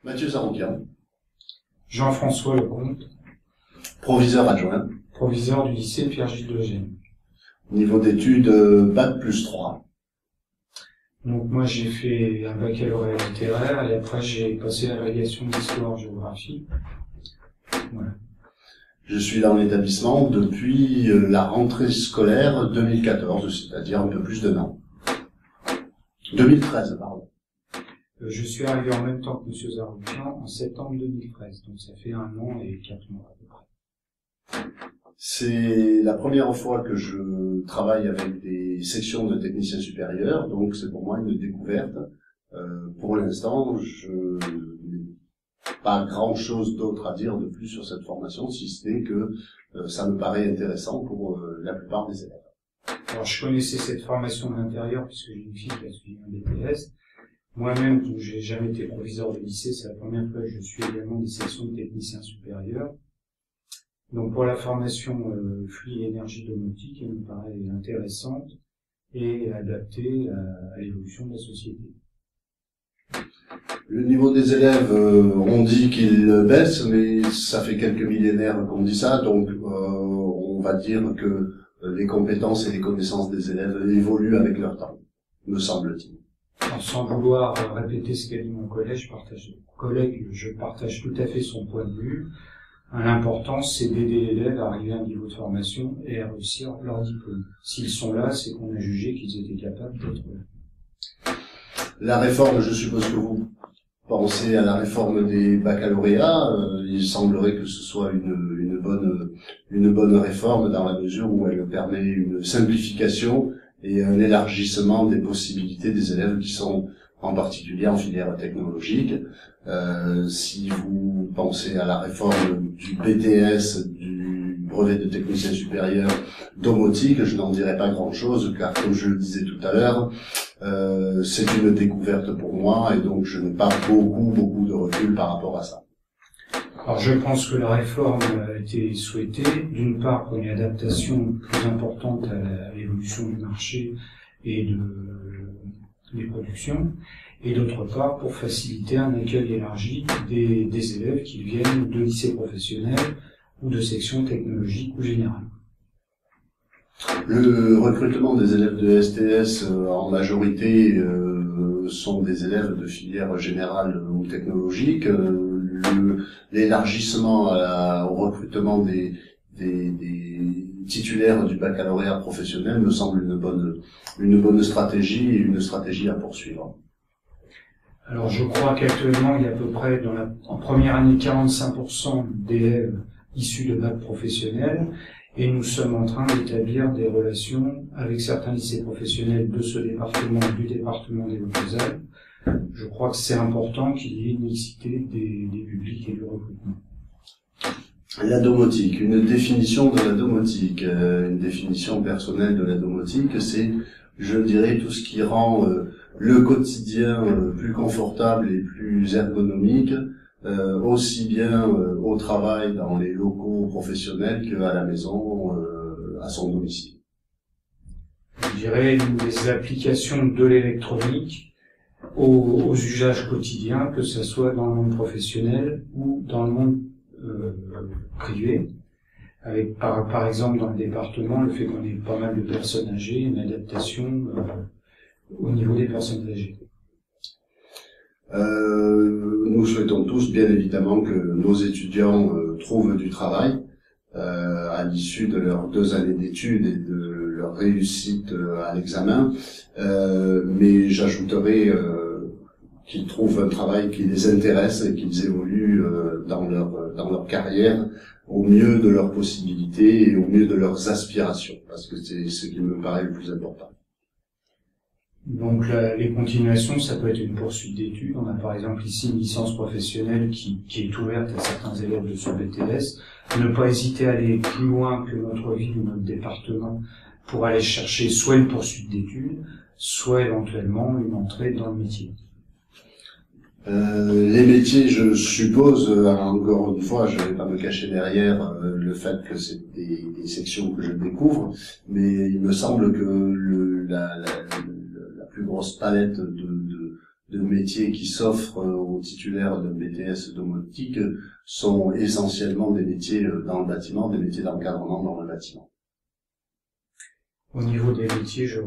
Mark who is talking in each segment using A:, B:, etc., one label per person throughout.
A: Mathieu Zaroukian,
B: Jean-François Lecomte,
A: proviseur adjoint,
B: proviseur du lycée Pierre-Gilles de Gênes.
A: Niveau d'études Bac+3.
B: Donc moi j'ai fait un baccalauréat littéraire et après j'ai passé l'agrégation d'histoire-géographie. Voilà.
A: Je suis dans l'établissement depuis la rentrée scolaire 2014, c'est-à-dire un peu plus d'un an. 2013, pardon.
B: Je suis arrivé en même temps que M. Zaroukian en septembre 2013, donc ça fait 1 an et 4 mois à peu près.
A: C'est la première fois que je travaille avec des sections de techniciens supérieurs, donc c'est pour moi une découverte. Pour l'instant, je n'ai pas grand-chose d'autre à dire de plus sur cette formation, si ce n'est que ça me paraît intéressant pour la plupart des élèves.
B: Alors je connaissais cette formation de l'intérieur puisque j'ai une fille qui a suivi un BTS. Moi-même, donc j'ai jamais été proviseur de lycée, c'est la première fois que je suis également des sections de techniciens supérieurs. Donc pour la formation fluide et énergie domotique, elle me paraît intéressante et adaptée à l'évolution de la société.
A: Le niveau des élèves, on dit qu'il baisse, mais ça fait quelques millénaires qu'on dit ça, donc on va dire que les compétences et les connaissances des élèves évoluent avec leur temps, me semble-t-il.
B: Sans vouloir répéter ce qu'a dit mon collègue, je partage tout à fait son point de vue. L'important, c'est d'aider l'élève à arriver à un niveau de formation et à réussir leur diplôme. S'ils sont là, c'est qu'on a jugé qu'ils étaient capables d'être là.
A: La réforme, je suppose que vous pensez à la réforme des baccalauréats. Il semblerait que ce soit une bonne réforme dans la mesure où elle permet une simplification et un élargissement des possibilités des élèves qui sont en particulier en filière technologique. Si vous pensez à la réforme du BTS, du brevet de technicien supérieur domotique, je n'en dirai pas grand-chose, car comme je le disais tout à l'heure, c'est une découverte pour moi, et donc je n'ai pas beaucoup de recul par rapport à ça.
B: Alors je pense que la réforme a été souhaitée, d'une part pour une adaptation plus importante à l'évolution du marché et des productions, et d'autre part pour faciliter un accueil élargi des élèves qui viennent de lycées professionnels ou de sections technologiques ou générales.
A: Le recrutement des élèves de STS en majorité sont des élèves de filière générale ou technologique. L'élargissement au recrutement des titulaires du baccalauréat professionnel me semble une bonne stratégie et une stratégie à poursuivre.
B: Alors je crois qu'actuellement il y a à peu près en première année 45% d'élèves issus de bac professionnel et nous sommes en train d'établir des relations avec certains lycées professionnels de ce département et du département des Hautes-Alpes. Je crois que c'est important qu'il y ait une mixité des publics et du recrutement.
A: La domotique, une définition de la domotique, une définition personnelle de la domotique, c'est, je dirais, tout ce qui rend le quotidien plus confortable et plus ergonomique, aussi bien au travail dans les locaux professionnels qu'à la maison, à son domicile.
B: Je dirais des applications de l'électronique aux usages quotidiens, que ce soit dans le monde professionnel ou dans le monde privé, avec par exemple dans le département le fait qu'on ait pas mal de personnes âgées, une adaptation au niveau des personnes âgées.
A: Nous souhaitons tous bien évidemment que nos étudiants trouvent du travail à l'issue de leurs 2 années d'études et de leur réussite à l'examen, mais j'ajouterai qu'ils trouvent un travail qui les intéresse et qu'ils évoluent dans leur carrière au mieux de leurs possibilités et au mieux de leurs aspirations, parce que c'est ce qui me paraît le plus important.
B: Donc les continuations, ça peut être une poursuite d'études. On a par exemple ici une licence professionnelle qui est ouverte à certains élèves de ce BTS. Ne pas hésiter à aller plus loin que notre ville ou notre département pour aller chercher soit une poursuite d'études, soit éventuellement une entrée dans le métier.
A: Les métiers, je suppose, encore une fois, je ne vais pas me cacher derrière le fait que c'est des sections que je découvre, mais il me semble que la plus grosse palette métiers qui s'offrent aux titulaires de BTS domotique sont essentiellement des métiers dans le bâtiment, des métiers d'encadrement dans le bâtiment.
B: Au niveau des métiers, je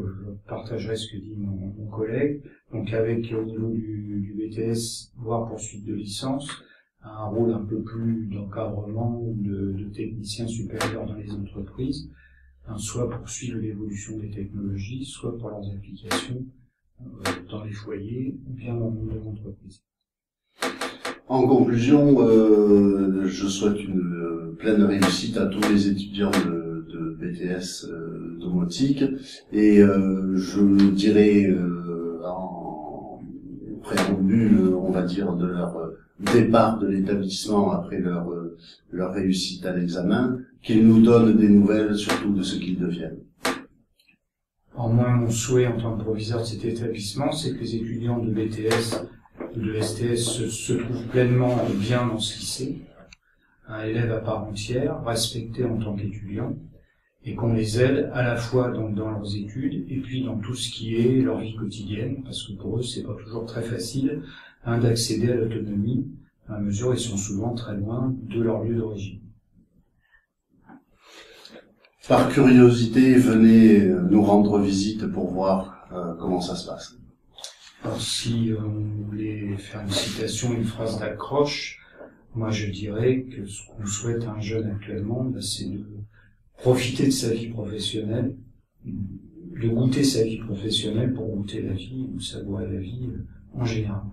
B: partagerai ce que dit mon collègue. Donc avec au niveau du BTS, voire poursuite de licence, un rôle un peu plus d'encadrement ou de technicien supérieur dans les entreprises, soit pour suivre l'évolution des technologies, soit pour leurs applications dans les foyers ou bien dans le monde de l'entreprise.
A: En conclusion, je souhaite une pleine réussite à tous les étudiants de BTS domotique et je dirais en préambule, on va dire, de leur départ de l'établissement après leur réussite à l'examen, qu'ils nous donnent des nouvelles surtout de ce qu'ils deviennent.
B: Alors moi, mon souhait en tant que proviseur de cet établissement, c'est que les étudiants de BTS ou de STS se trouvent pleinement bien dans ce lycée, un élève à part entière, respecté en tant qu'étudiant, et qu'on les aide à la fois donc dans leurs études et puis dans tout ce qui est leur vie quotidienne, parce que pour eux, c'est pas toujours très facile d'accéder à l'autonomie, à mesure où ils sont souvent très loin de leur lieu d'origine.
A: Par curiosité, venez nous rendre visite pour voir comment ça se passe.
B: Alors si on voulait faire une citation, une phrase d'accroche, moi je dirais que ce qu'on souhaite à un jeune actuellement, c'est de profiter de sa vie professionnelle, de goûter sa vie professionnelle pour goûter la vie ou savourer la vie en général.